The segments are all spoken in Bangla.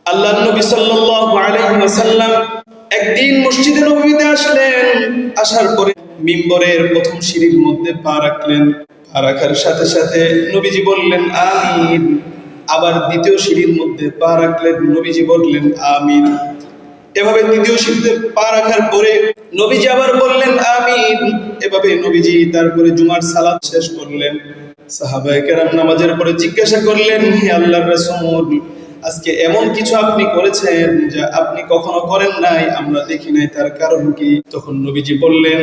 আল্লাহর নবী সাল্লাল্লাহু আলাইহি ওয়াসাল্লাম একদিন মসজিদে নববীতে আসলেন। আসার পরে মিম্বরের প্রথম সিঁড়ির মধ্যে পা রাখলেন। পা রাখার সাথে সাথে নবীজি বললেন আমিন। আবার দ্বিতীয় সিঁড়ির মধ্যে পা রাখলেন, নবীজি বললেন আমিন। এভাবে দ্বিতীয় সিঁড়িতে পা রাখার পরে নবীজি আবার বললেন আমিন। এভাবে নবীজি তারপরে জুমার সালাত শেষ করলেন। সাহাবায়ে কেরাম নামাজের পরে জিজ্ঞাসা করলেন, হে আল্লাহর রাসূল, আজকে এমন কিছু আপনি করেছেন যা আপনি কখনো করেন নাই, আমরা দেখি নাই, তার কারণ কি? তখন নবীজি বললেন,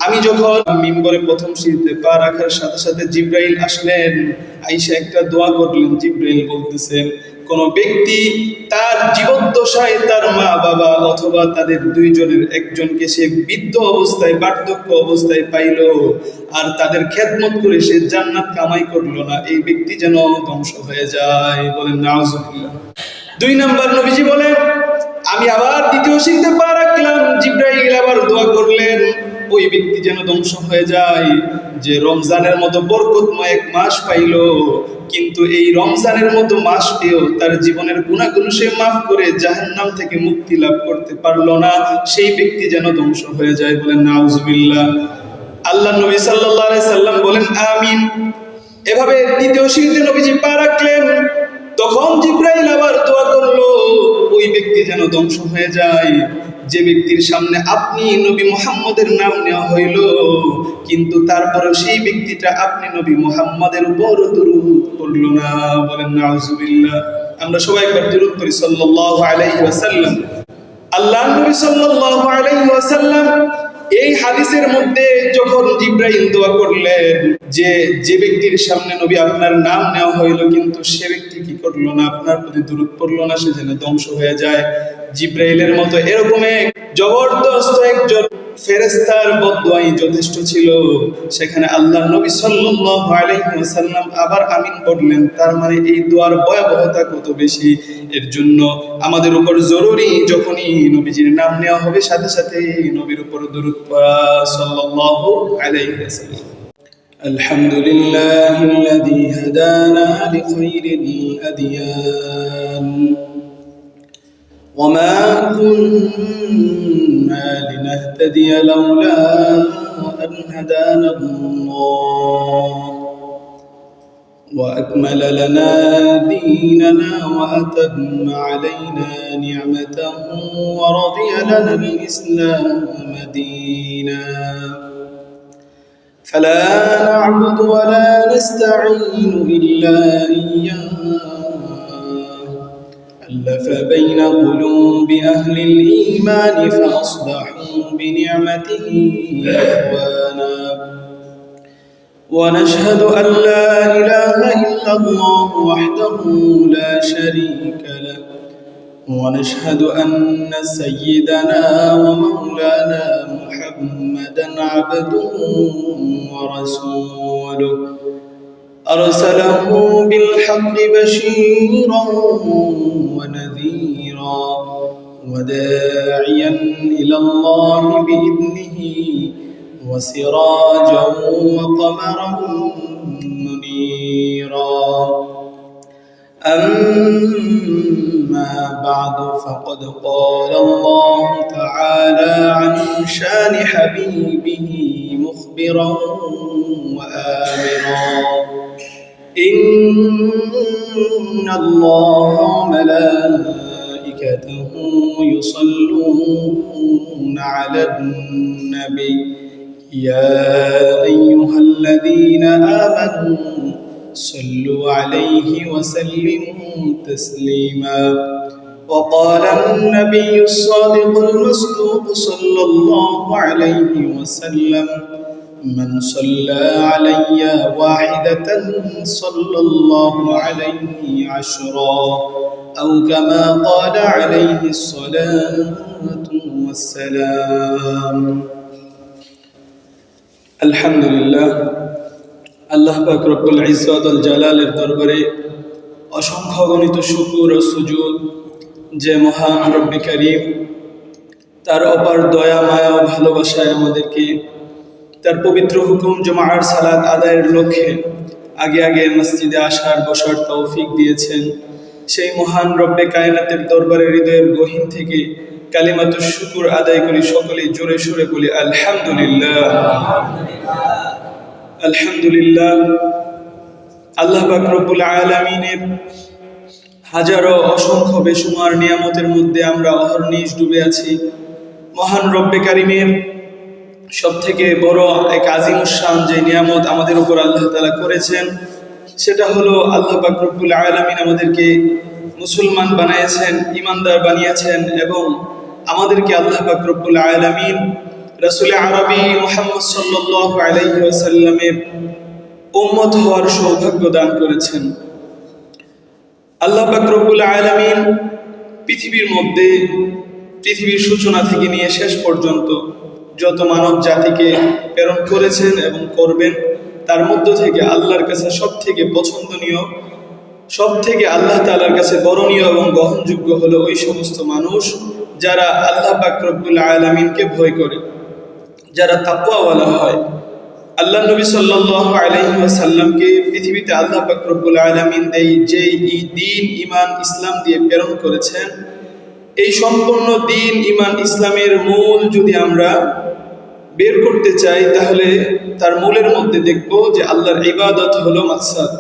আমি যখন মিম্বরে প্রথম সিঁড়িতে পা রাখার সাথে সাথে জিব্রাইল আসলেন, আয়েশা একটা দোয়া করলেন। জিব্রাইল বলতেছেন, কোন ব্যক্তি তার জীবদ্দশায় তার মা বাবা অথবা তাদের দুইজনের একজনকে সে বৃদ্ধ অবস্থায় বার্ধক্য অবস্থায় পাইল আর তাদের খেদমত করে সে জান্নাত কামাই করলো না, এই ব্যক্তি যেন ধ্বংস হয়ে যায়। বলেন নাউজুবিল্লাহ। 2 নাম্বার নবীজি বলেন, আমি আবার দ্বিতীয় সিঁড়িতে পা রাখলাম। জিব্রাইল আবার দোয়া করলেন, ওই ব্যক্তি যেন ধ্বংস হয়ে যায় যে রমজানের মতো বরকতময় এক মাস পাইল, কিন্তু এই রমজানের মতো মাস পেয়েও তার জীবনের গুনাহগুলো সে মাফ করে জাহান্নাম থেকে মুক্তি লাভ করতে পারলো না, সেই ব্যক্তি যেন ধ্বংস হয়ে যায়। বলেন নাউজুবিল্লাহ। আল্লাহ নবী সাল্লাল্লাহু আলাইহি সাল্লাম বলেন আমিন। এভাবে দ্বিতীয় সিঁড়িতে নবীজি পা রাখলেন। তখন জিব্রাইল আবার দোয়া করলো, ওই ব্যক্তি যেন ধ্বংস হয়ে যায় যে ব্যক্তির সামনে আপনি নবী মুহাম্মদের নাম নেওয়া হইল, কিন্তু তারপরেও সেই ব্যক্তিটা আপনি নবী মুহাম্মদের উপর দুরূদ পড়লো না। বলেন নাউজুবিল্লাহ। আমরা সবাই একবার দুরূদ পড়ি সাল্লাল্লাহু আলাইহি ওয়াসাল্লাম। আল্লাহর নবী সাল্লাল্লাহু আলাইহি ওয়াসাল্লাম এই হাদিসের মধ্যে যখন জিব্রাইল দোয়া করলেন যে ব্যক্তির সামনে নবী আপনার নাম নেওয়া হইল কিন্তু সে ব্যক্তি কি করলো না, আপনার প্রতি দুরূদ পড়লো না, সে যেন ধ্বংস হয়ে যায়, জিব্রাইলের মতো এরকম এক জবরদস্ত একজন ফেরেশতার বদদুয়াই যথেষ্ট ছিল। সেখানে আল্লাহর নবী সাল্লাল্লাহু আলাইহি ওয়াসাল্লাম আবার আমিন পড়লেন। তার মানে এই দোয়ার ভয়াবহতা কত বেশি। এর জন্য আমাদের উপর জরুরি যখনই নবীজির নাম নেওয়া হবে সাথে সাথে নবীর উপর দরুদ পড়া সাল্লাল্লাহু আলাইহি ওয়াসাল্লাম। আলহামদুলিল্লাহিল্লাযী হাদানা লিখাইরিল আদিয়ান وما كنا لنهتدي لولا أن هدانا الله وأكمل لنا ديننا وأتم علينا نعمته ورضي لنا الإسلام دينا فلا نعبد ولا نستعين إلا إياه ألف بين قلوب أهل الإيمان فأصبحوا بنعمته إخوانا ونشهد أن لا إله إلا الله وحده لا شريك له ونشهد أن سيدنا ومولانا محمدا عبده ورسوله أرسله بالحق بشيرا ونذيرا وداعيا إلى الله بإذنه وسراجا وقمرا منيرا أما بعد فقد قال الله تعالى عن شان حبيبه مخبرا وآمرا إن الله وملائكته يصلون على النبي يا أيها الذين آمنوا صلوا عليه وسلموا تسليما وقال النبي الصادق المصدوق صلى الله عليه وسلم من صلى علي واحدة صلى الله عليه عشرا أو كما قال عليه الصلاة والسلام الحمد لله আল্লাহ পাক রব্বুল ইজ্জত ওয়াল জালালের দরবারে অসংখ্য গণিত শুকর ও সুজুদ যে মহান রব্বে কারীম তার অপার দয়া মায়া ও ভালোবাসায় আমাদেরকে তার পবিত্র হুকুম জুমার সালাত আদায়ের লক্ষ্যে আগে আগে মসজিদে আসার বসার তৌফিক দিয়েছেন। সেই মহান রব্বে কায়নাতের দরবারে হৃদয়ের গহীন থেকে কালিমাতুশ শুকর আদায় করি। সকলেই জোরে সোরে বলি আলহামদুলিল্লাহ। আলহামদুলিল্লাহ। আল্লাহ পাক রব্বুল আলামিনের হাজারো অসংখ্য বেশুমার নিয়ামতের মধ্যে আমরা অহর্নিশ ডুবে আছি। মহান রব্বে কারিমের সব থেকে বড় এক আজিমুশান যে নিয়ামত আমাদের উপর আল্লাহ তাআলা করেছেন, সেটা হলো আল্লাহ পাক রব্বুল আলামিন আমাদেরকে মুসলমান বানিয়েছেন, ইমানদার বানিয়েছেন এবং আমাদেরকে আল্লাহ পাক রব্বুল আলামিন রাসূল আরবি মুহাম্মদ সাল্লাল্লাহু আলাইহি ওয়াসাল্লামের উম্মত হওয়ার সৌভাগ্য দান করেছেন। আল্লাহ পাক রব্বুল আলামিন পৃথিবীর মধ্যে পৃথিবীর সূচনা থেকে নিয়ে শেষ পর্যন্ত যত মানব জাতিকে প্রেরণ করেছেন এবং করবেন, তার মধ্য থেকে আল্লাহর কাছে সব থেকে পছন্দনীয়, সব থেকে আল্লাহ তাআলার কাছে বরণীয় এবং গ্রহণযোগ্য হলো ওই সমস্ত মানুষ যারা আল্লাহ পাক রব্বুল আলামিনকে ভয় করে, যারা তাকওয়াওয়ালা হয়। আল্লাহ নবী সাল্লাল্লাহু আলাইহি ওয়াসাল্লামকে পৃথিবীতে আল্লাহ পাক রব্বুল আলামিন যেই দ্বীন ঈমান ইসলাম দিয়ে প্রেরণ করেছেন, এই সম্পূর্ণ দ্বীন ঈমান ইসলামের মূল যদি আমরা বের করতে চাই, তাহলে তার মূলের মধ্যে দেখব যে আল্লাহর ইবাদত হলো মাকসাদ।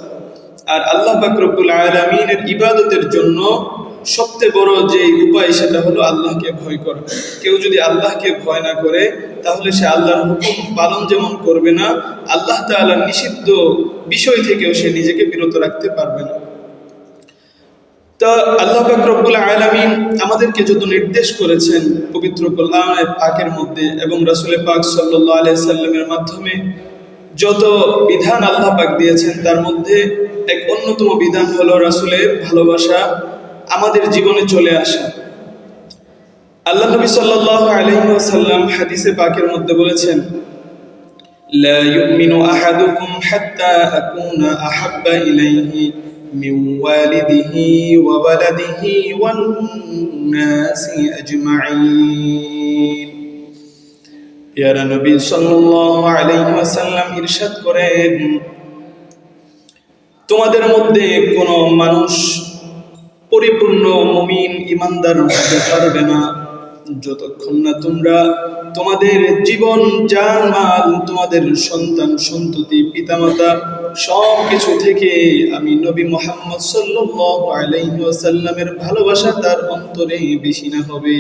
আর আল্লাহ পাক রব্বুল আলামিনের ইবাদতের জন্য সবচেয়ে বড় যে উপায়, সেটা হলো আল্লাহকে ভয় করা। কেউ যদি আল্লাহকে ভয় না করে, তাহলে সে আল্লাহর হুকুম পালন যেমন করবে না, আল্লাহ তাআলার নিষিদ্ধ বিষয় থেকেও সে নিজেকে বিরত রাখতে পারবে না। তা আল্লাহ পাক রব্বুল আলামিন আমাদেরকে যত নির্দেশ করেছেন পবিত্র কোরআনে পাকের মধ্যে এবং রাসূল পাক সাল্লাল্লাহু আলাইহি সাল্লামের মাধ্যমে যত বিধান আল্লাহ পাক দিয়েছেন, তার মধ্যে এক অন্যতম বিধান হলো রাসূলের ভালোবাসা আমাদের জীবনে চলে আসা। আল্লাহ নবী সাল্লাল্লাহু আলাইহি ওয়াসাল্লাম হাদিসে পাকের মধ্যে বলেছেন, লা ইউমিনু আহাদুকুম হাত্তা আকুনা আহাব্বা ইলাইহি মিন ওয়ালিদিহি ওয়া ওয়ালাদিহি ওয়ান নাসি আজমাইন। ইয়া নবী সাল্লাল্লাহু আলাইহি ওয়াসাল্লাম ইরশাদ করেন, তোমাদের মধ্যে কোনো মানুষ পরিপূর্ণ মুমিন ইমানদার হতে পারবে না যতক্ষণ না তোমরা তোমাদের জীবন, জান, মাল, তোমাদের সন্তান সন্ততি, পিতামাতা সব কিছু থেকে আমি নবী মুহাম্মদ সাল্লাল্লাহু আলাইহি ওয়াসাল্লামের ভালোবাসা তার অন্তরে বেশি না হবে।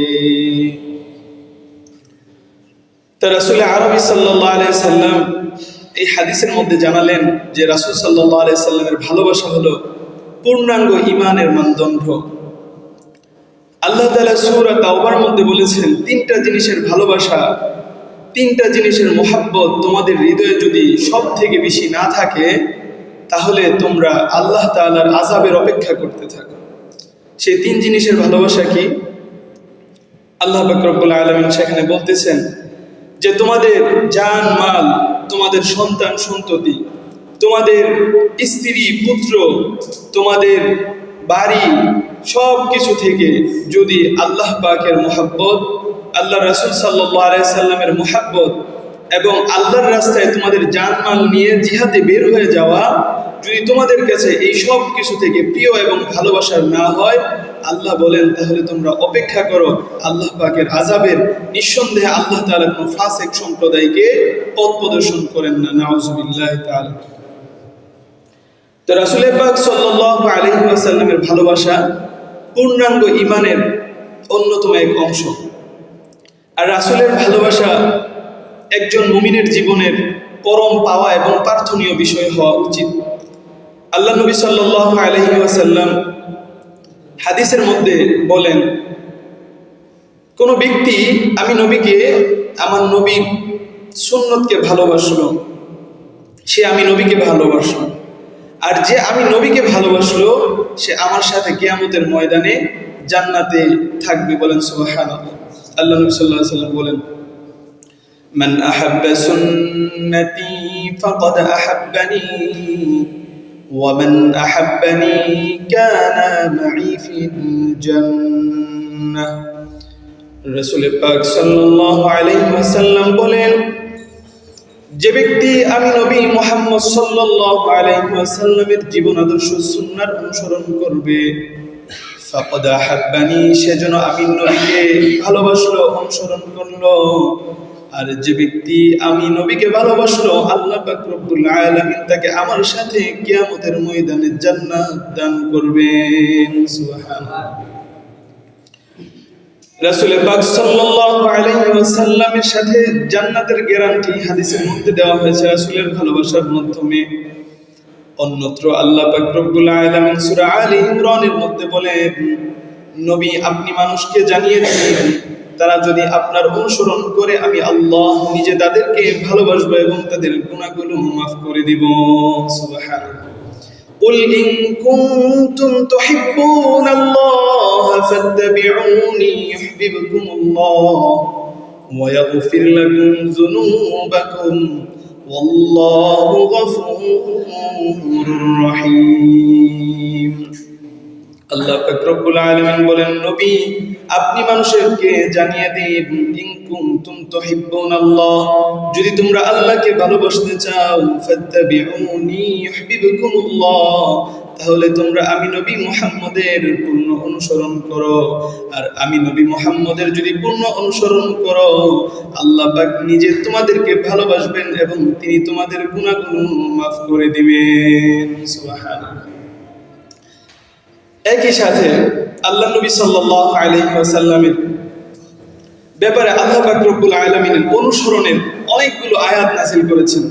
তা রাসূল আরবি সাল্লাল্লাহু আলাইহি সাল্লাম এই হাদিসের মধ্যে জানালেন যে রাসূল সাল্লাল্লাহু আলাইহি সাল্লামের ভালোবাসা হলো পূর্ণাঙ্গ ঈমানের মানদণ্ড। আল্লাহ তাআলা সূরা তাওবার মধ্যে বলেছেন, তিনটা জিনিসের ভালোবাসা, তিনটা জিনিসের মোহাব্বত তোমাদের হৃদয়ে যদি সব থেকে বেশি না থাকে, তাহলে তোমরা আল্লাহ তাআলার আযাবের অপেক্ষা করতে থাকো। সেই তিন জিনিসের ভালোবাসা কি? আল্লাহ পাক রব্বুল আলামিন সেখানে বলতেছেন যে তোমাদের জান, মাল, তোমাদের সন্তান সন্ততি, তোমাদের স্ত্রী, পুত্র, তোমাদের বাড়ি, সব কিছু থেকে যদি আল্লাহ পাকের মুহাব্বত, আল্লাহ রাসূল সাল্লাল্লাহু আলাইহি সাল্লামের মুহাব্বত এবং আল্লাহর রাস্তায় তোমাদের জানমাল নিয়ে জিহাদে বের হয়ে যাওয়া যদি তোমাদের কাছে এই সব কিছু থেকে প্রিয় এবং ভালোবাসার না হয়, আল্লাহ বলেন তাহলে তোমরা অপেক্ষা করো আল্লাহ পাকের আযাবের। নিঃসন্দেহে আল্লাহ তাআলা কোনো ফাসিক সম্প্রদায়কে পথ প্রদর্শন করেন না, নাউযুবিল্লাহি তাআলা। তো রাসূল পাক সাল্লাল্লাহু আলাইহি ওয়াসাল্লামের ভালোবাসা পূর্ণাঙ্গ ঈমানের অন্যতম এক অংশ। আর রাসূলের ভালোবাসা একজন মুমিনের জীবনের পরম পাওয়া এবং প্রার্থনীয় বিষয় হওয়া উচিত। আল্লাহ নবী সাল্লাল্লাহু আলাইহি ওয়াসাল্লাম হাদিসের মধ্যে বলেন, কোন ব্যক্তি আমি নবীকে, আমার নবীর সুন্নতকে ভালোবাসলো, সে আমি নবীকে ভালোবাসলো। আর যে আমি নবীকে ভালোবাসলো, সে আমার সাথে কিয়ামতের ময়দানে জান্নাতে থাকবে। বলেন সুবহানাল্লাহ। আল্লাহ নবী সাল্লাল্লাহু আলাইহি ওয়াসাল্লাম বলেন, মান আহাব্বা সুন্নতি ফাকাদ আহাব্বানি ওয়া মান আহাব্বানি কানা মাই ফিল জান্নাহ। রাসূল পাক সাল্লাল্লাহু আলাইহি ওয়াসাল্লাম বলেন, যে ব্যক্তি আমি নবী মুহাম্মদ সাল্লাল্লাহু আলাইহি ওয়াসাল্লামের জীবন আদর্শ সুন্নাহর অনুসরণ করবে, ফাকাদ আহাব্বানি, সেজন্য আমি নবীকে ভালোবাসলো, অনুসরণ করলো। আর যে ব্যক্তি আমি নবীকে ভালোবাসলো, আল্লাহ পাক রব্বুল আলামিন তাকে আমার সাথে কিয়ামতের ময়দানে জান্নাত দান করবেন। সুবহানাল্লাহ। রাসূল পাক সাল্লাল্লাহু আলাইহি ওয়াসাল্লামের সাথে জান্নাতের গ্যারান্টি হাদিসের মধ্যে দেওয়া হয়েছে রাসূলের ভালোবাসার মাধ্যমে। অন্যত্র আল্লাহ পাক রব্বুল আলামিন সূরা আলী ইমরানের মধ্যে বলেন, নবী আপনি মানুষকে জানিয়ে দিন, তারা যদি আপনার অনুসরণ করে আমি আল্লাহ নিজে তাদেরকে ভালোবাসবো এবং তাদের গুনাহগুলো মাফ করে দিব। সুবহানাল্লাহ। قل إن كنتم تحبون الله فاتبعوني يحببكم الله ويغفر لكم ذنوبكم والله غفور رحيم। আল্লাহ পাক রব্বুল আলামিন বলেন, নবী আপনি মানুষকে জানিয়ে দিন, ইন কুনতুম তুহিব্বুনাল্লাহ, যদি তোমরা আল্লাহকে ভালোবাসতে চাও, ফাত্তাবিউনি ইউহিব্বুকুমুল্লাহ, তাহলে তোমরা আমি নবী মুহাম্মদের পূর্ণ অনুসরণ করো। আর আমি নবী মুহাম্মদের যদি পূর্ণ অনুসরণ করো, আল্লাহ পাক নিজে তোমাদেরকে ভালোবাসবেন এবং তিনি তোমাদের গুনাহগুলো মাফ করে দিবেন। সুবহানাল্লাহ। একই সাথে আল্লাহ নবী সাল্লাল্লাহু আলাইহি ওয়াসাল্লামের ব্যাপারে আল্লাহ পাক রব্বুল আলামিনের অনুসরণের অনেকগুলো আয়াত নাযিল করেছেন।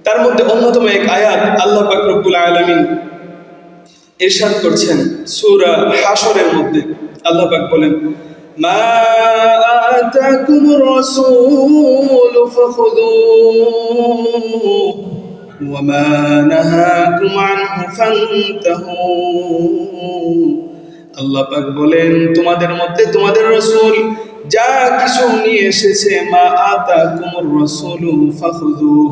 তার মধ্যে অন্যতম এক আয়াত আল্লাহ পাক রব্বুল আলামিন ইরশাদ করছেন সূরা হাশরের মধ্যে। আল্লাহ পাক বলেন, মা আতাকুমুর রাসূলু ফাখুযুহু ওয়ামা নাহাকুম আনহু ফান্তাহু। আল্লাহ পাক বলেন, তোমাদের মধ্যে তোমাদের রাসূল যা কিছু নিয়ে এসেছে, মা আতাকুমুর রাসূলু ফাখুযুহু,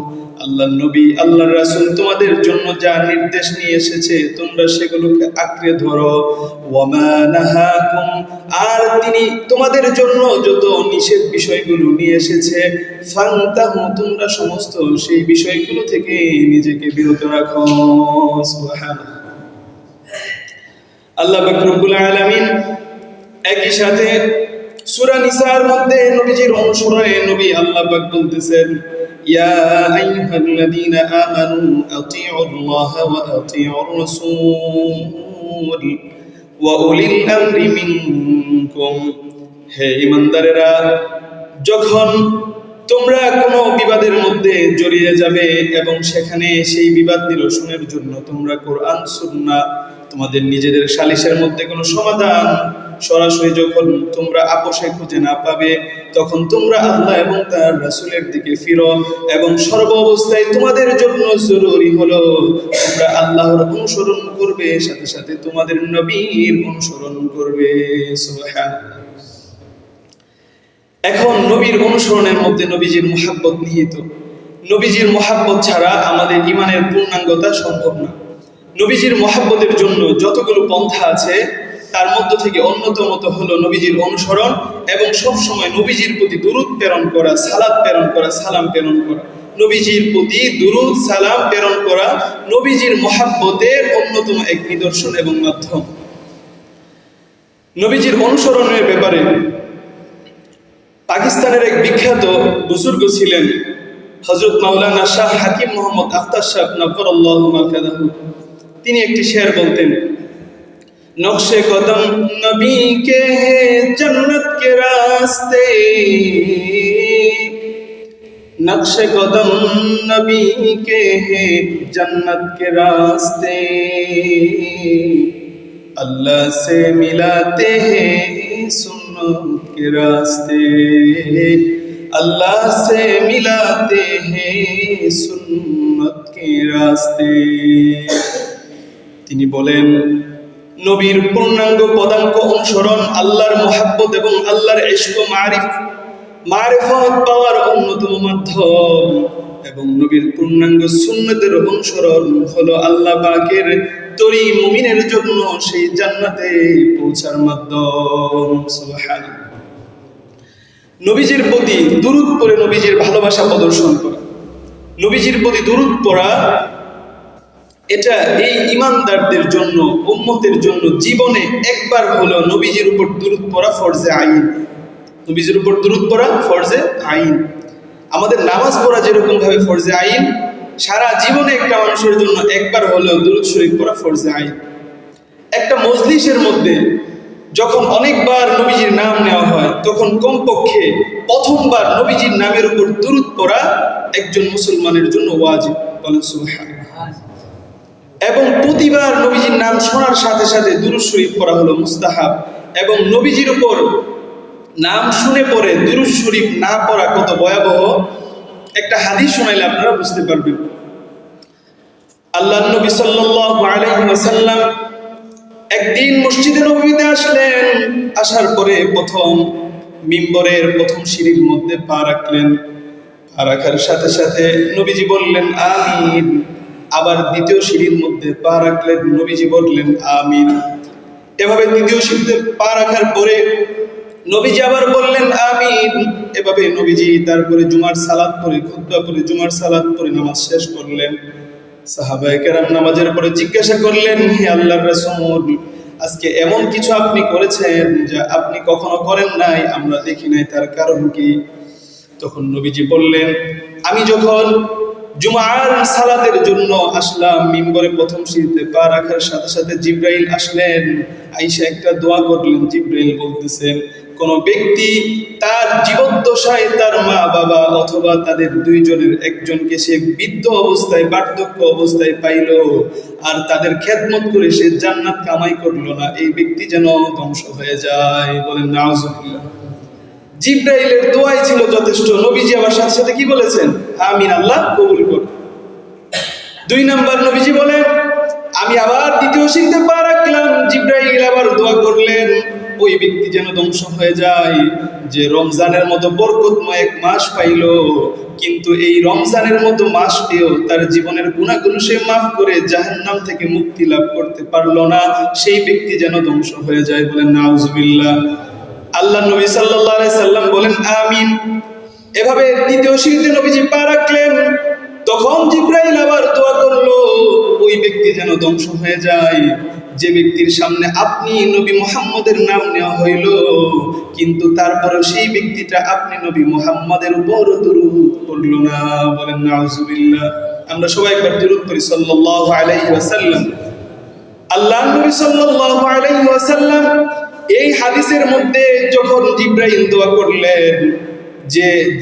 আল্লাহর নবী আল্লাহর রাসূল তোমাদের জন্য যা নির্দেশ নিয়ে এসেছে তোমরা সেগুলোকে আঁকড়ে ধরো। ওয়ামা নাহাকুম, আর তিনি তোমাদের জন্য যত নিষেধ বিষয়গুলো নিয়ে এসেছে, ফান্তাহু, তোমরা সমস্ত সেই বিষয়গুলো থেকে নিজেকে বিরত রাখো। সুবহানাল্লাহ। আল্লাহ পাক রব্বুল আলামিন একই সাথে সূরা নিসার মধ্যে নবীজির অনুসরণে নবী আল্লাহ পাক বলতেছেন, ইয়া আইয়ুহাল্লাযীনা আমানু আতিউল্লাহ ওয়া আতিউর রাসূল ওয়া উলিল আমরি মিনকুম, হে ঈমানদারেরা, যখন তোমরা কোনো বিবাদের মধ্যে জড়িয়ে যাবে এবং সেখানে সেই বিবাদ নিরসনের জন্য তোমরা কোরআন সুন্নাহ, তোমাদের নিজেদের সালিশের মধ্যে কোনো সমাধান সরাসরি যখন তোমরা আপোষে খুঁজে না পাবে, তখন তোমরা আল্লাহ এবং তার রাসূলের দিকে ফিরো এবং সর্ব অবস্থায় তোমাদের জন্য জরুরি হলো তোমরা আল্লাহর অনুসরণ করবে, সাথে সাথে তোমাদের নবীর অনুসরণ করবে। সুবহানাল্লাহ। এখন নবীর অনুসরণের মধ্যে নবীজির মুহাব্বত নিহিত। নবীজির মুহাব্বত ছাড়া আমাদের ঈমানের পূর্ণাঙ্গতা সম্ভব না। নবীজির মুহাব্বতের জন্য যতগুলো পন্থা আছে তার মধ্য থেকে অন্যতম হলো নবীজির অনুসরণ এবং সব সময় নবীজির প্রতি দুরূদ প্রেরণ করা, সালাত প্রেরণ করা, সালাম প্রেরণ করা। নবীজির প্রতি দুরূদ সালাম প্রেরণ করা নবীজির মুহাব্বতের অন্যতম এক নিদর্শন এবং মাধ্যম। নবীজির অনুসরণের ব্যাপারে পাকিস্তানের এক বিখ্যাত বুজুর্গ ছিলেন হযরত মাওলানা শাহ হাকিম মোহাম্মদ আখতার সাহেব নফরুল্লাহ মারকাদাহু। তিনি একটি শের বলতেন, নকশে কদম নবী কে হে জন্নত কে রাস্তে, নকশে কদম নবী কে হে জন্নত কে রাস্তে, अल्लाह से मिलाते हैं सुन्नत के रास्ते, अल्लाह से मिलाते हैं सुन्नत के रास्ते। তিনি বলেন, নবীর পূর্ণাঙ্গ পদাঙ্ক অনুসরণ আল্লাহর মুহাব্বত এবং আল্লাহর ইশক ও মারিফত পাওয়ার অন্যতম মাধ্যম এবং নবীর পূর্ণাঙ্গ সুন্নতের অনুসরণ হলো আল্লাহ পাকের তরি মুমিনের জন্য সেই জান্নাতে পৌঁছার মাধ্যম। সুবহানাল্লাহ। নবীজির প্রতি দুরূদ পড়ে নবীজির ভালোবাসা প্রদর্শন করা, নবীজির প্রতি দুরূদ পড়া এটা এই ঈমানদারদের জন্য, উম্মতের জন্য জীবনে একবার হলো নবীজির উপর দুরূদ পড়া ফরজে আইন। নবীজির উপর দুরূদ পড়া ফরজে আইন। আমাদের নামাজ পড়া যেরকম ভাবে ফরজে আইন, সারা জীবনে একটা মানুষের জন্য একবার হলেও দুরূদ শরীফ পড়া ফরজে আইন। একটা মজলিসের মধ্যে যখন অনেকবার নবীজির নাম নেওয়া হয়, তখন কমপক্ষে প্রথমবার নবীজির নামের উপর দুরূদ পড়া একজন মুসলমানের জন্য ওয়াজিব। বলেন সুবহানাল্লাহ। এবং প্রতিবার নবীজির নাম শোনার সাথে সাথে দুরূদ শরীফ পড়া হলো মুস্তাহাব। এবং নবীজির উপর নাম শুনে পড়ে দুরূদ শরীফ না পড়া কত ভয়াবহ, একটা হাদিস শোনাইলে আপনারা বুঝতে পারবেন। আল্লাহর নবী সাল্লাল্লাহু আলাইহি ওয়াসাল্লাম একদিন মসজিদে নববীতে আসলেন। আসার পরে প্রথম মিম্বরের প্রথম সিঁড়ির মধ্যে পা রাখলেন। পা রাখার সাথে সাথে নবীজি বললেন আমিন। আবার দ্বিতীয় সিঁড়ির মধ্যে পা রাখলেন, নবীজি বললেন আমিন। এভাবে দ্বিতীয় সিঁড়িতে পা রাখার পরে নবীজি আবার বললেন আমিন। এভাবে নবীজি তারপরে জুমার সালাত পড়ে, খুতবা পড়ে, জুমার সালাত পড়ে নামাজ শেষ করলেন। সাহাবায়ে কেরাম নামাজের পরে জিজ্ঞাসা করলেন, হে আল্লাহর রাসূল, আজকে এমন কিছু আপনি করেছেন যা আপনি কখনো করেন নাই, আমরা দেখি নাই, তার কারণ কি? তখন নবীজি বললেন, আমি যখন জুমার সালাতের জন্য আসলাম, মিম্বরে প্রথম সিঁড়িতে পা রাখার সাথে সাথে জিবরাইল আসলেন। আয়েশা একটা দোয়া করলেন। জিবরাইল বলতেছেন, কোন ব্যক্তি তার জীবদ্দশায় তার মা বাবা অথবা তাদের দুইজনের একজনকে সে বৃদ্ধ অবস্থায়, বার্ধক্য অবস্থায় পাইল, আর তাদের খেদমত করে সে জান্নাত কামাই করলো না, এই ব্যক্তি যেন ধ্বংস হয়ে যায়। বলেন নাউজুবিল্লাহ। জিবরাইলের দোয়াই ছিল যথেষ্ট। নবীজি আবার সাথে সাথে কি বলেছেন? আমিন, আল্লাহ কবুল করুন। 2 নাম্বার নবীজি বলেন, আমি আবার দ্বিতীয় সিঁড়িতে পা রাখলাম। জিবরাইল আবার দোয়া করলেন, ওই ব্যক্তি যেন ধ্বংস হয়ে যায় যে রমজানের মতো বরকতময় এক মাস পাইল, কিন্তু এই রমজানের মতো মাস পেয়েও তার জীবনের গুনাহগুলো সে মাফ করে জাহান্নাম থেকে মুক্তি লাভ করতে পারলো না, সেই ব্যক্তি যেন ধ্বংস হয়ে যায়। বলেন নাউজুবিল্লাহ। আল্লাহ নবী সাল্লাল্লাহু আলাইহি সাল্লাম বলেন আমিন। এভাবে দ্বিতীয় সিঁড়িতে নবীজি পা রাখলেন। তখন জিবরাইল আবার দোয়া করলো, ওই ব্যক্তি যেন ধ্বংস হয়ে যায় যে ব্যক্তির সামনে আপনি নবী মুহাম্মদের নাম নেওয়া হইল, কিন্তু তারপরেও সেই ব্যক্তিটা আপনি নবী মুহাম্মদের উপর দুরূদ পড়লো না। বলেন নাউজুবিল্লাহ। আমরা সবাই একবার দুরূদ পড়ি সাল্লাল্লাহু আলাইহি ওয়াসাল্লাম। আল্লাহ নবী সাল্লাল্লাহু আলাইহি ওয়াসাল্লাম এই হাদিসের মধ্যে যখন জিবরাইল দোয়া করলেন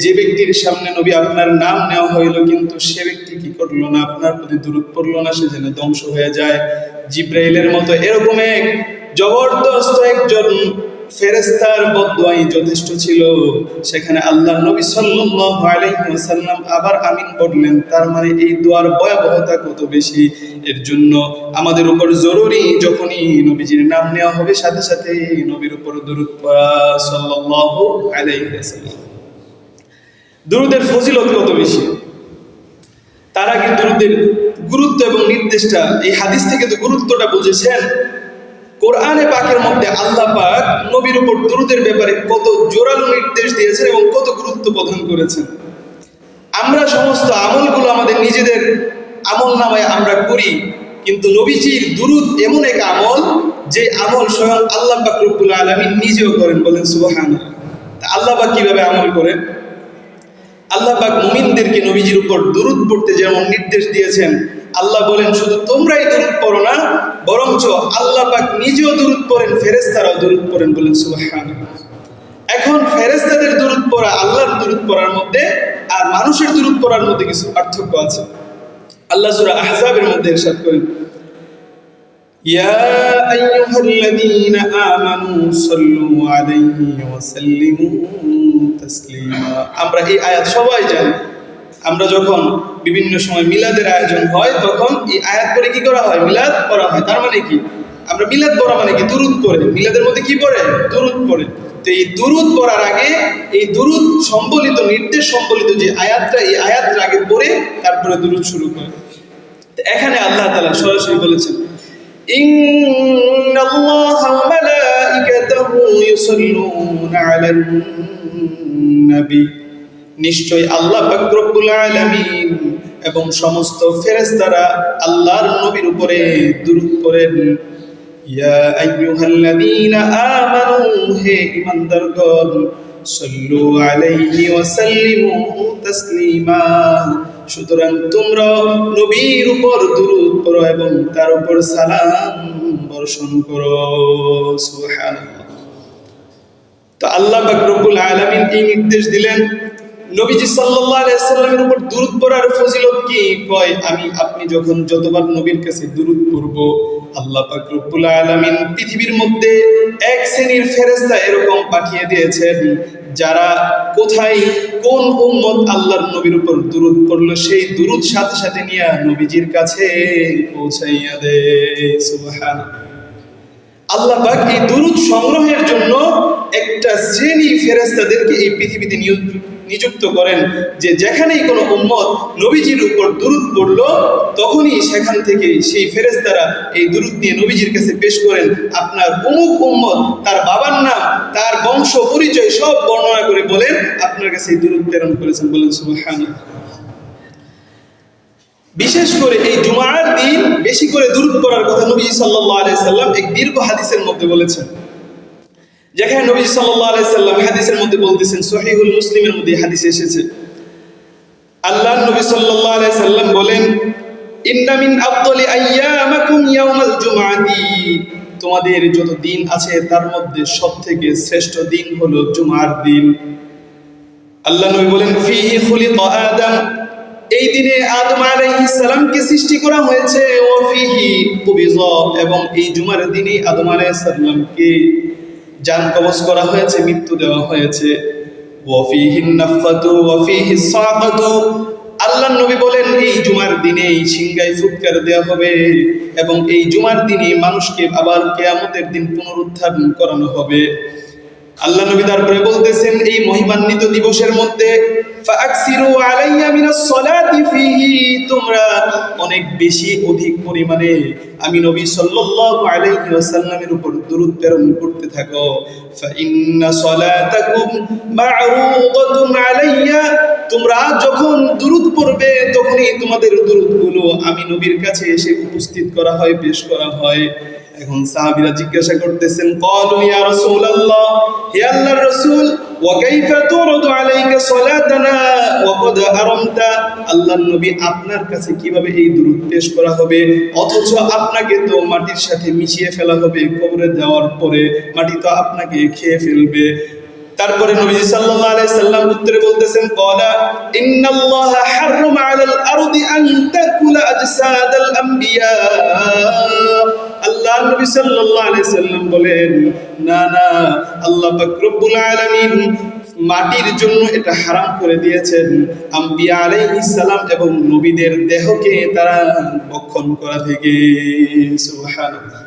যে ব্যক্তির সামনে নবী আপনার নাম নেওয়া হইল, কিন্তু সে ব্যক্তি কি করলো না, আপনার প্রতি দুরূদ পড়লো না, সে যেন ধ্বংস হয়ে যায়। জিবরাইলের মতো এরকম এক জবরদস্ত একজন ফেরেশতার বদদোয়াই যথেষ্ট ছিল। সেখানে আল্লাহ নবী সাল্লাল্লাহু আলাইহি ওয়াসাল্লাম আবার আমিন বললেন। তার মানে এই দোয়ার ভয়াবহতা কত বেশি। এর জন্য আমাদের উপর জরুরি, যখনই নবীজির নাম নেওয়া হবে সাথে সাথে নবীর উপর দুরূদ পড়া সাল্লাল্লাহু আলাইহি ওয়াসাল্লাম। দুরূদের ফজিলত কত বেশি। তার আগে দুরূদের গুরুত্ব এবং নির্দেশটা, এই হাদিস থেকে তো গুরুত্বটা বুঝেছেন। কোরআনে পাকের মধ্যে আল্লাহ পাক নবীর উপর দুরূদের ব্যাপারে কত জোরালো নির্দেশ দিয়েছেন এবং কত গুরুত্ব প্রদান করেছেন। আমরা সমস্ত আমলগুলো আমাদের নিজেদের আমল নামায় আমরা করি, কিন্তু নবীজির দুরূদ এমন এক আমল, যে আমল স্বয়ং আল্লাহ পাক রব্বুল আলামিন নিজেও করেন। বলেন সুবহানাল্লাহ। আল্লাহ পাক কিভাবে আমল করেন? আল্লাহ পাক মুমিনদেরকে নবীজির উপর দুরূদ পড়তে যেমন নির্দেশ দিয়েছেন, আল্লাহ বলেন শুধু তোমরাই দুরূদ পড়ো না, বরঞ্চ আল্লাহ পাক নিজেও দুরূদ পড়েন, ফেরেশতারাও দুরূদ পড়েন। বলেন সুবহানাল্লাহ। এখন ফেরেশতাদের দুরূদ পড়া, আল্লাহর দুরূদ পড়ার মধ্যে আর মানুষের দুরূদ পড়ার মধ্যে কিছু পার্থক্য আছে। আল্লাহ সূরা আহজাবের মধ্যে ইরশাদ করেন, ইয়া আইয়ুহাল্লাযীনা আমানু সাল্লু আলাইহি ওয়া সাল্লিমু তাসলিমা। আমরা এই আয়াত সবাই জানি। আমরা যখন বিভিন্ন সময় মিলাদের আয়োজন হয়, তখন এই আয়াত পড়ে কি করা হয়? মিলাদ পড়া হয়। তার মানে কি? আমরা মিলাদ পড়া মানে কি? দুরূদ পড়ে। মিলাদের মধ্যে কি পড়ে? দুরূদ পড়ে। তো এই দুরূদ পড়ার আগে এই দুরূদ সম্বলিত, নির্দেশ সম্বলিত যে আয়াতটা, এই আয়াতটা আগে পড়ে তারপরে দুরূদ শুরু করে। এখানে আল্লাহ তাআলা সরাসরি বলেছেন, ইন্নাল্লাহা ওয়া মালাইকাতাহু ইউসাল্লুনা আলান নবী। নিশ্চয় আল্লাহ পাক রব্বুল আলামিন এবং সমস্ত ফেরেশতারা আল্লাহর নবীর উপরে দুরূদ পড়েন। ইয়া আইয়ুহাল্লাযীনা আমানু, হে ঈমানদারগণ, সাল্লু আলাইহি ওয়া সাল্লিমু তাসলিমা, সুতরাং তোমরা নবীর উপর দুরূদ পড়ো এবং তার উপর সালাম বর্ষণ করো। সুবহানাল্লাহ। তো আল্লাহ পাক রব্বুল আলামিন এই নির্দেশ দিলেন। নবীজি সাল্লাল্লাহু আলাইহি সাল্লামের উপর দুরূদ পড়ার ফজিলত কি? কয় আপনি যখন যতবার নবীর কাছে দুরূদ পড়ব, আল্লাহ পাক রব্বুল আলামিন পৃথিবীর মধ্যে এক শ্রেণীর ফেরেশতা এরকম পাঠিয়ে দিয়েছেন, যারা কোথায় কোন উম্মত আল্লাহর নবীর উপর দুরূদ পড়লো সেই দুরূদ সাথে সাথে নিয়ে নবীজির কাছে পৌঁছাইয়া দেয়। সুবহানাল্লাহ। আল্লাহ পাক এই দুরূদ সংগ্রহের জন্য একটা শ্রেণী ফেরেশতাদেরকে এই পৃথিবীতে নিযুক্ত করেন, যে যেখানেই কোনো উম্মত নবীজির উপর দুরূদ পড়লো তখনই সেখান থেকে সেই ফেরেশতারা এই দুরূদ নিয়ে নবীজির কাছে পেশ করেন। আপনার অমুক উম্মত তার বাবার নাম, তার বংশ পরিচয় সব বর্ণনা করে বলেন আপনার কাছে এই দুরূদ প্রেরণ করেছেন। বলেন সুবহানাল্লাহ। বিশেষ করে এই জুমার দিন বেশি করে দুরূদ পড়ার কথা নবী সাল্লাল্লাহু আলাইহি সাল্লাম এক দীর্ঘ হাদিসের মধ্যে বলেছেন, যেখানে নবী সাল্লাল্লাহু আলাইহি সাল্লাম হাদিসের মধ্যে বলতেছেন, সহিহুল মুসলিমের মধ্যে হাদিস এসেছে, আল্লাহর নবী সাল্লাল্লাহু আলাইহি সাল্লাম বলেন, ইন্না মিন আফদালি আইয়ামাকুম ইয়াউমাল জুমআতি, তোমাদের যত দিন আছে তার মধ্যে সবথেকে শ্রেষ্ঠ দিন হলো জুমার দিন। আল্লাহ নবী বলেন, ফিহি খুলিকা আদম, এই দিনে আদম আলাইহিস সালামকে সৃষ্টি করা হয়েছে, ওয়া ফিহি কুবিযা, এবং এই জুমার দিনে আদম আলাইহিস সালামকে জান কবজ করা হয়েছে, মৃত্যু দেওয়া হয়েছে। ওয়া ফিহিন নাফাতু ওয়া ফিহিস সাকাতু, আল্লাহর নবী বলেন এই জুমার দিনে সিংহায় ফুৎকার দেওয়া হবে এবং এই জুমার দিনে মানুষকে আবার কিয়ামতের দিন পুনরুত্থান করানো হবে। আল্লাহ নবী তারপরে বলতেছেন, এই মহিমান্বিত দিবসের মধ্যে ফাআকসিরু আলাইয়া মিনাস সালাতি ফিহি, তোমরা অনেক বেশি অধিক পরিমাণে আমি নবী সাল্লাল্লাহু আলাইহি ওয়াসাল্লামের উপর দুরূদ প্রেরণ করতে থাকো। ফাইন্না সালাতাকুম মা'রুদাতুন আলাইয়া, তোমরা যখন দুরূদ পড়বে তখনই তোমাদের দুরূদগুলো আমি নবীর কাছে এসে উপস্থিত করা হয়, পেশ করা হয়। এখন সাহাবীরা জিজ্ঞাসা করতেছেন, ক্বালু ইয়া রাসূলুল্লাহ, হে আল্লাহর রাসূল, ওয়া কাইফা তুরদু আলাইকা সালাতানা ওয়া ক্বাদ আরামতা, আল্লাহর নবী আপনার কাছে কিভাবে এই দুরূদ পেশ করা হবে, অথচ আপনাকে তো মাটির সাথে মিশিয়ে ফেলা হবে, কবরে দেওয়ার পরে মাটি তো আপনাকে খেয়ে ফেলবে। তারপরে নবী সাল্লাল্লাহু আলাইহি সাল্লাম উত্তরে বলতেছেন, ক্বালা ইন্নাল্লাহা হাররামা আলাল আরদি আন তাকুলা আজসাদাল আমবিয়া, আল্লাহ নবী সাল্লাল্লাহু আলাইহি সাল্লাম বলেন, না না, আল্লাহ পাক রব্বুল আলামিন মাটির জন্য এটা হারাম করে দিয়েছেন আম্বিয়া আলাইহিস সালাম এবং নবীদের দেহকে তারা ভক্ষণ করা থেকে। সুবহানাল্লাহ।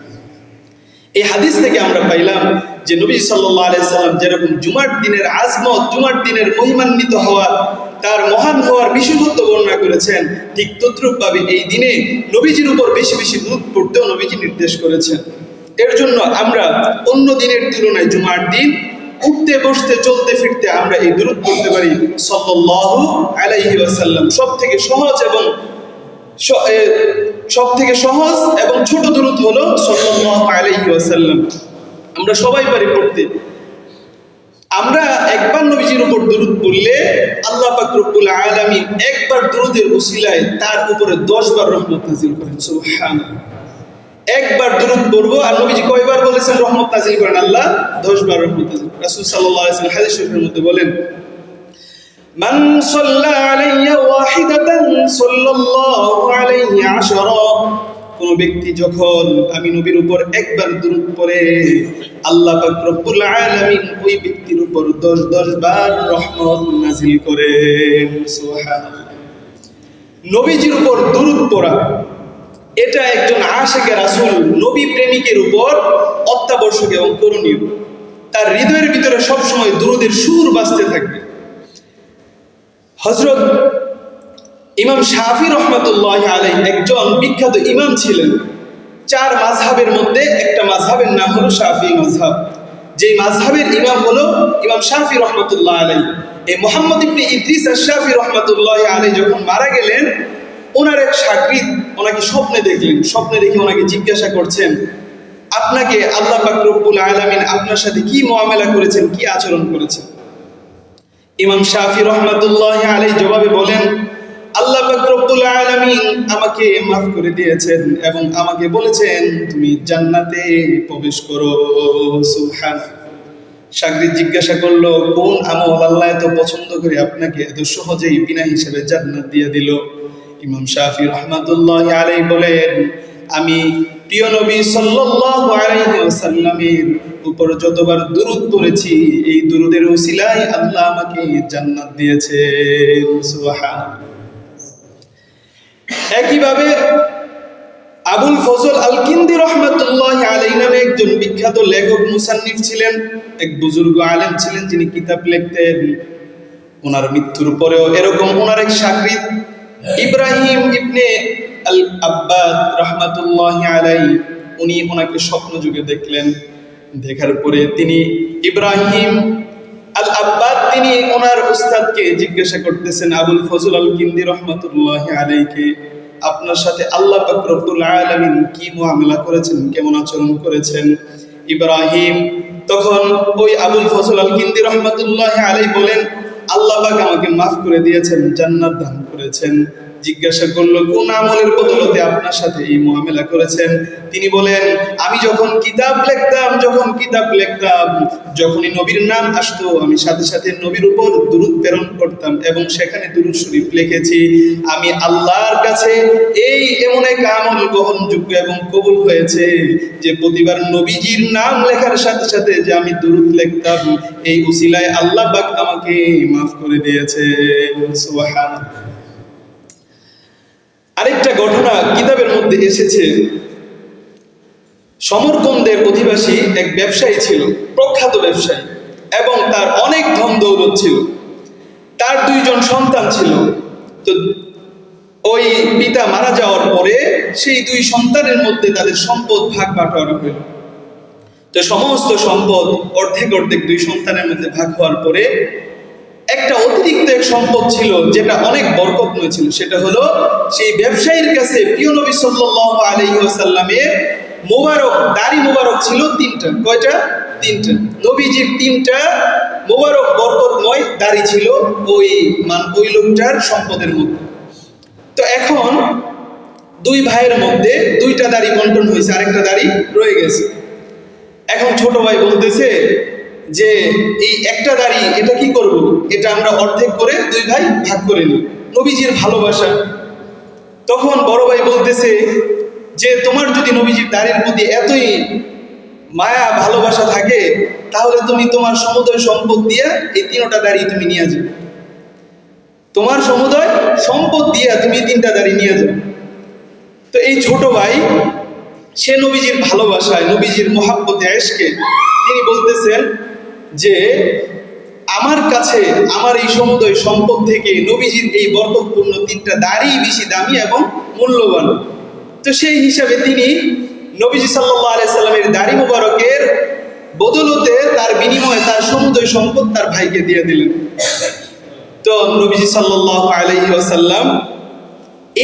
এই হাদিস থেকে আমরা পাইলাম যে নবী সাল্লাল্লাহু আলাইহি সাল্লাম যেরকম জুমার দিনের আজমত, জুমার দিনের মহিমান্বিত হওয়ার, তার মহান হওয়ার বিশেষত্ব বর্ণনা করেছেন, ঠিক তদ্রূপভাবে এই দিনে নবীজির উপর বেশি বেশি দুরূদ পড়তেও নবীজি নির্দেশ করেছেন। এর জন্য আমরা অন্য দিনের তুলনায় জুমার দিন উঠতে বসতে চলতে ফিরতে আমরা এই দুরূদ পড়তে পারি সাল্লাল্লাহু আলাইহি ওয়াসাল্লাম। সব থেকে সহজ এবং ছোট দুরূদ হলো সাল্লাল্লাহু আলাইহি ওয়াসাল্লাম। আমরা সবাই পারি পড়তে। আমরা একবার নবীজির উপর দুরূদ পড়লে আল্লাহ পাক রব্বুল আলামিন একবার দুরূদের উসিলায় তার উপরে 10 বার রহমত নাযিল করেন। সুবহানাল্লাহ। একবার দুরূদ পড়ব আর নবীজি কয়বার বলেছেন রহমত নাযিল করেন? আল্লাহ 10 বার রহমত নাযিল করেন। রাসূল সাল্লাল্লাহু আলাইহি ওয়াসাল্লাম হাদিস শরীফের মধ্যে বলেন, মান সাল্লা আলাইয়া ওয়াহিদাতান সাল্লাল্লাহু আলাইহি আশরা, কোন ব্যক্তি যখন আমি নবীর উপর একবার দুরূদ পড়ে আল্লাহ পাক রব্বুল আলামিন ওই ব্যক্তির উপর 10 বার রহমত নাযিল করেন। সুবহানাল্লাহ। নবীজির উপর দুরূদ পড়া এটা একজন আশিকে রাসূল, নবী প্রেমিকের উপর অত্যাবশ্যক এবং করণীয়। তার হৃদয়ের ভিতরে সবসময় দুরূদের সুর বাজতে থাকবে। হযরত ইমাম শাফি রাহমাতুল্লাহি আলাইহি একজন বিখ্যাত ইমাম ছিলেন। 4 মাযহাবের মধ্যে একটা মাযহাবের নাম হলো শাফি মাযহাব। যেই মাযহাবের ইমাম হলো ইমাম শাফি রাহমাতুল্লাহি আলাইহি। এই মুহাম্মদ ইবনে ইদ্রিস আশ-শাফি রাহমাতুল্লাহি আলাইহি যখন মারা গেলেন ওনার এক শাগরিদ ওনাকে স্বপ্নে দেখলেন, স্বপ্নে দেখে ওনাকে জিজ্ঞাসা করছেন, আপনাকে আল্লাহ পাক রব্বুল আলামিন আপনার সাথে কি মুআমালা করেছেন, কি আচরণ করেছেন? ইমাম শাফি রহমাতুল্লাহি আলাইহি জবাবে বলেন, আল্লাহ পাক রব্বুল আলামিন আমাকে মাফ করে দিয়েছেন এবং আমাকে বলেছেন তুমি জান্নাতে প্রবেশ করো। সুবহানাল্লাহ। শাগরিদ জিজ্ঞাসা করলো, কোন আমল আল্লাহ এত পছন্দ করে আপনাকে এত সহজেই বিনা হিসেবে জান্নাত দিয়ে দিল? ইমাম শাফি রাহমাতুল্লাহি আলাইহি বলেন, আমি প্রিয় নবী সাল্লাল্লাহু আলাইহি ওয়াসাল্লামের উপর যতবার দুরূদ পড়েছি এই দুরূদের উসিলায় আল্লাহ আমাকে জান্নাত দিয়েছেন। সুবহানাল্লাহ। একইভাবে আবুল ফজল আল কিন্দি রহমাতুল্লাহি আলাইহি নামে একজন বিখ্যাত লেখক মুসান্নিফ ছিলেন, এক বুজুর্গ আলেম ছিলেন যিনি কিতাব লিখতেন। ওনার মৃত্যুর পরেও এরকম ওনার এক শাগরিদ ইব্রাহিম ইবনে আল আব্বাদ রহমাতুল্লাহি আলাইহি উনি ওনাকে স্বপ্ন যুগে দেখলেন। দেখার পরে তিনি ইব্রাহিম আল আব্বাদ তিনি ওনার উস্তাদকে জিজ্ঞাসা করতেছেন, আবুল ফজল আল কিন্দি রহমাতুল্লাহি আলাইহিকে আপনার সাথে আল্লাহ পাক রব্বুল আলামিন কি মুআমালা করেছেন, কেমন আচরণ করেছেন? ইব্রাহিম তখন ওই আবুল ফজল আল কিন্দি রহমাতুল্লাহি আলাইহি বলেন, আল্লাহ পাক আমাকে মাফ করে দিয়েছেন, জান্নাত দান করেছেন। জিজ্ঞাসা করলো, কোন আমলের বদলতে আপনার সাথে এই মুআমালা করেছেন? তিনি বলেন, আমি যখন কিতাব লিখতাম যখনই নবীর নাম আসতো আমি সাথে সাথে নবীর উপর দুরূদ প্রেরণ করতাম এবং সেখানে দুরূদ শরীফ লিখেছি। আমি আল্লাহর কাছে এই এমন এক আমল গ্রহণযোগ্য এবং কবুল হয়েছে যে প্রতিবার নবীজির নাম লেখার সাথে সাথে যে আমি দুরূদ লিখতাম এই উসিলায় আল্লাহ পাক আমাকে মাফ করে দিয়েছে। সুবহানাল্লাহ। আরেকটা ঘটনা কিতাবের মধ্যে এসেছে, সমরকন্দের অধিবাসী এক ব্যবসায়ী ছিল, প্রখ্যাত ব্যবসায়ী, এবং তার অনেক ধন দৌলত ছিল। তার 2 জন সন্তান ছিল। তো ওই পিতা মারা যাওয়ার পরে সেই 2 সন্তানের মধ্যে তাদের সম্পদ ভাগ বাটোয়ারা হইল। তো সমস্ত সম্পদ অর্ধেক 2 সন্তানের মধ্যে ভাগ হওয়ার পরে একটা অতিরিক্ত এক সম্পদ ছিল যেটা অনেক বরকতময় ছিল। সেটা হলো সেই ব্যবসায়ীর কাছে প্রিয় নবী সাল্লাল্লাহু আলাইহি ওয়াসাল্লামের মোবারক দাড়ি মোবারক ছিল 3টা। কয়টা? 3টা। নবীজির 3টা মোবারক বরকতময় দাড়ি ছিল ওই লোকটার সম্পদের মধ্যে। তো এখন 2 ভাইয়ের মধ্যে 2টা দাড়ি বন্টন হয়েছে, আরেকটা দাড়ি রয়ে গেছে। এখন ছোট ভাই বলতেছে যে এই একটা দাড়ি এটা কি করব, এটা আমরা অর্ধেক করে 2 ভাই ভাগ করে নিই, নবীজির ভালোবাসা। তখন বড় ভাই বলতেছে যে তোমার যদি নবীজির দাড়ির প্রতি এতই মায়া ভালোবাসা থাকে তাহলে তুমি তোমার সমুদয় সম্পদ দিয়ে এই 3টা দাড়ি তুমি নিয়ে যাও, তোমার সমুদয় সম্পদ দিয়ে তুমি 3টা দাড়ি নিয়ে যাও। তো এই ছোট ভাই সে নবীজির ভালোবাসায় নবীজির মোহাব্বতে এশকে তিনি বলতেছেন যে আমার কাছে আমার এই সমুদয় সম্পদ থেকে নবীজির এই বরকতপূর্ণ 3টা দাড়ি বেশি দামি এবং মূল্যবান। তো সেই হিসাবে তিনি নবীজি সাল্লাল্লাহু আলাইহি সাল্লামের দাড়ি মোবারকের বদলতে তার বিনিময়ে তার সমুদয় সম্পদ তার ভাইকে দিয়ে দিলেন। তো নবীজি সাল্লাল্লাহু আলাইহি ওয়াসাল্লাম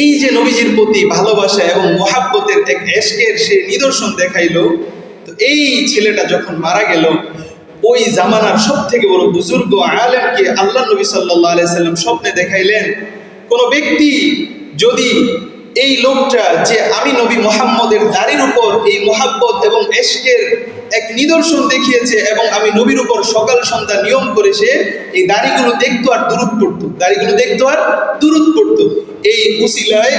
এই যে নবীজির প্রতি ভালোবাসা এবং মোহাব্বতের এক এশকের সে নিদর্শন দেখাইল। তো এই ছেলেটা যখন মারা গেল ওই জামানার সবথেকে বড় বুজুর্গ আলেমকে আল্লাহ নবী সাল্লাল্লাহু আলাইহি সাল্লাম স্বপ্নে দেখাইলেন, কোন ব্যক্তি যদি এই লোকটা যে আমি নবী মুহাম্মদের দাড়ির উপর এই মোহাব্বত এবং এশকের এক নিদর্শন দেখিয়েছে এবং আমি নবীর উপর সকাল সন্ধ্যা নিয়ম করে সে এই দাড়িগুলো দেখতো আর দুরূদ পড়তো, এই উসিলায়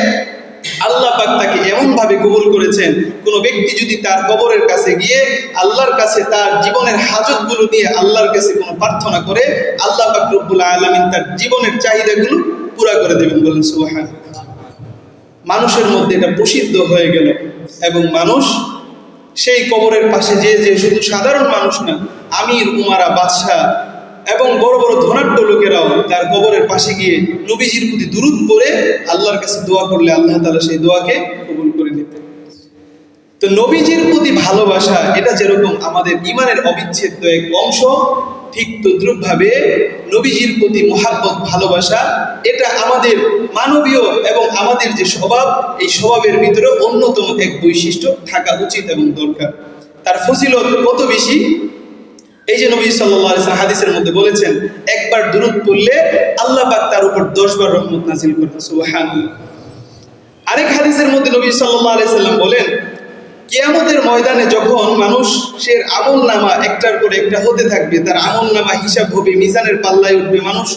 আল্লাহ পাক তাকে এমন ভাবে কবুল করেছেন। কোন ব্যক্তি যদি তার কবরের কাছে গিয়ে আল্লাহর কাছে তার জীবনের হাজতগুলো নিয়ে আল্লাহর কাছে কোনো প্রার্থনা করে আল্লাহ পাক রব্বুল আলামিন তার জীবনের চাহিদাগুলো পুরা করে দেবেন। বলেন সুবহানাল্লাহ। মানুষের মধ্যে এটা প্রসিদ্ধ হয়ে গেল এবং মানুষ সেই কবরের পাশে যে শুধু সাধারণ মানুষ না, আমির উমারা বাদশাহ এবং বড় বড় ধনাঢ্য লোকেরাও তার কবরের পাশে গিয়ে নবীজির প্রতি দুরূদ পড়ে আল্লাহর কাছে দোয়া করলে আল্লাহ তাআলা সেই দোয়াকে কবুল করে নিতেন। তো নবীজির প্রতি ভালোবাসা এটা যেরকম আমাদের ঈমানের অবিচ্ছেদ্য এক অংশ, ঠিক তদ্রূপ ভাবে নবীজির প্রতি মহাব্বত ভালোবাসা এটা আমাদের মানবীয় এবং আমাদের যে স্বভাব, এই স্বভাবের ভিতরে অন্যতম এক বৈশিষ্ট্য থাকা উচিত এবং দরকার। তার ফজিলত কত বেশি, এই যে নবী সাল্লাল্লাহু আলাইহি ওয়াসাল্লাম হাদিসের মধ্যে বলেছেন, একবার দুরূদ পড়লে আল্লাহ পাক তার উপর 10 বার রহমত নাযিল করেন। সুবহানাল্লাহ। আরেক হাদিসের মধ্যে নবী সাল্লাল্লাহু আলাইহি ওয়াসাল্লাম বলেন, কিয়ামতের ময়দানে যখন মানুষের আমল নামা একটার পর একটা হতে থাকবে, তার আমল নামা হিসাব হবে, মিজানের পাল্লায় উঠবে, মানুষ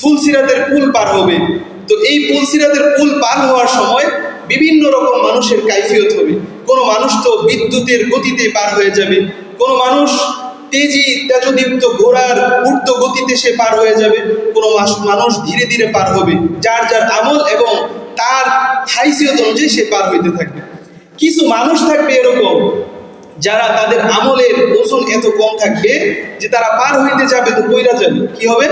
ফুলসিরাতের পুল পার হবে। তো এই ফুলসিরাতের পুল পার হওয়ার সময় বিভিন্ন রকম মানুষের কাইফিয়ত হবে। কোনো মানুষ তো বিদ্যুতের গতিতে পার হয়ে যাবে, কোনো মানুষ তেজদীপ্ত ঘোড়ার ঊর্ধ্ব গতিতে সে পার হয়ে যাবে, কোনো মানুষ ধীরে ধীরে পার হবে, যার যার আমল এবং তার হাইসিয়ত অনুযায়ী সে পার হইতে থাকবে। কিছু মানুষ থাকবে এরকম, যারা তাদের আমলের ওজন এত কম থাকবে যে তারা পার হইতে যাবে তো পইরা যাবে। কি হবে?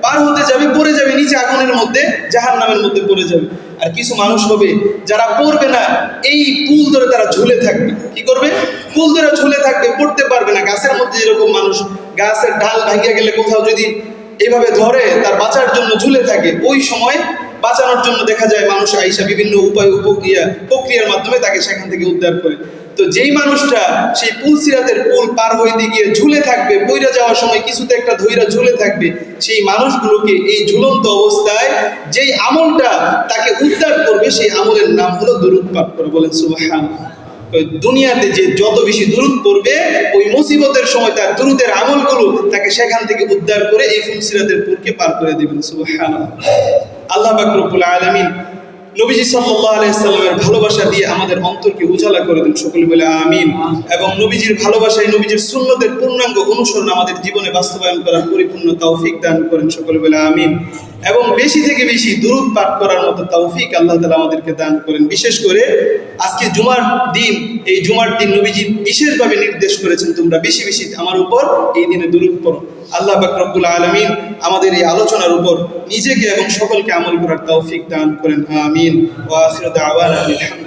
পার হতে যাবে, পড়ে যাবে নিচে, আগুনের মধ্যে, জাহান্নামের মধ্যে পড়ে যাবে। আর কিছু মানুষ হবে যারা পড়বে না, এই পুল ধরে তারা ঝুলে থাকবে। কি করবে? পুল ধরে ঝুলে থাকবে, পড়তে পারবে না। গাছের মধ্যে যেরকম মানুষ গাছের ডাল ভাঙিয়া গেলে কোথাও যদি এইভাবে ধরে তার বাঁচার জন্য ঝুলে থাকে, ওই সময় বাঁচানোর জন্য দেখা যায় মানুষ আইসা বিভিন্ন উপায় প্রক্রিয়ার মাধ্যমে তাকে সেখান থেকে উদ্ধার করে। তো যেই মানুষটা সেই পুলসিরাতের পুল পার হইতে গিয়ে ঝুলে থাকবে, পইরা যাওয়ার সময় কিছুতে একটা ধইরা ঝুলে থাকবে, সেই মানুষগুলোকে এই ঝুলন্ত অবস্থায় যেই আমলটা তাকে উদ্ধার করবে, সেই আমলের নাম হলো দুরূদ পাঠ করে। বলেন সুবহানাল্লাহ। দুনিয়াতে যে যত বেশি দুরূদ পড়বে, ওই মুসিবতের সময় তার দুরূদের আমলগুলো তাকে সেখান থেকে উদ্ধার করে এই ফুলসিরাতের পুলকে পার করে দিবেন। সুবহানাল্লাহ। আল্লাহ পাক রব্বুল আলামিন নবীজি সাল্লাল্লাহু আলাইহি সাল্লামের ভালোবাসা দিয়ে আমাদের অন্তরকে উজালা করে দেন। সকলে বলে আমিন। এবং নবীজির ভালোবাসায় নবীজির সুন্নতের পূর্ণাঙ্গ অনুসরণ আমাদের জীবনে বাস্তবায়ন করার পরিপূর্ণ তৌফিক দান করেন। সকলে বলে আমিন। এবং বেশি থেকে বেশি দুরূদ পাঠ করার মতো তৌফিক আল্লাহ তাআলা আমাদেরকে দান করেন। বিশেষ করে আজকে জুমার দিন, এই জুমার দিন নবীজি বিশেষভাবে নির্দেশ করেছেন, তোমরা বেশি বেশি আমার উপর এই দিনে দুরূদ পড়ো। আল্লাহ পাক রব্বুল আলামিন আমাদের এই আলোচনার উপর নিজেকে এবং সকলকে আমল করার তৌফিক দান করেন। আমিন। ওয়া আখিরু দাওয়ানা আলহামদুলিল্লাহ।